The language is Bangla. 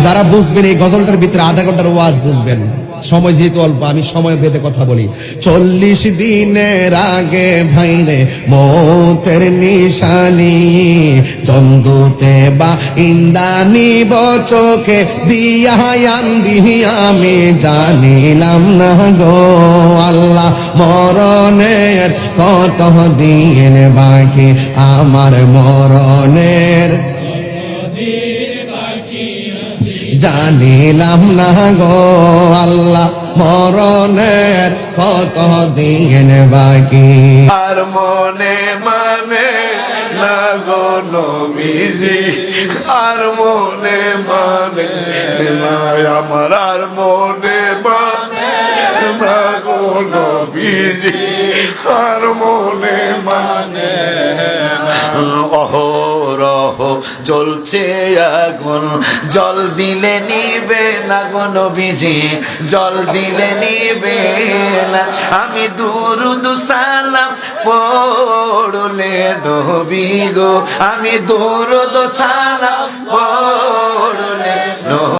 যারা বুঝবেন এই গজলটার ভিতরে আধা ঘন্টার ওয়াজ বুঝবেন, সময় যেহেতু অল্প আমি সময় ভেদে কথা বলি। 40 দিনের আগে ভাইরে মৌতের নিশানি, চন্দুতে বা ইন্দানি চোখে দিয়া আন্দি আমি জানিলাম না গো আল্লাহ মরণের কত দিন বাকি, আমার মরণের জানিলাম না গো আল্লাহ মরণের কত দিন বাকি। আর মনে মানে না গো নবীজি, আর মনে মানে না আমার, আর মনে মানে না গো নবীজি, আর মনে মানে অহরহ জ্বলছে আগুন, জল দিলে নিবে না গো নবীজি, জল দিলে নিবে না। আমি দুরুদ সালাম পড়লে নবী গো, আমি দুরুদ সালাম পড়লে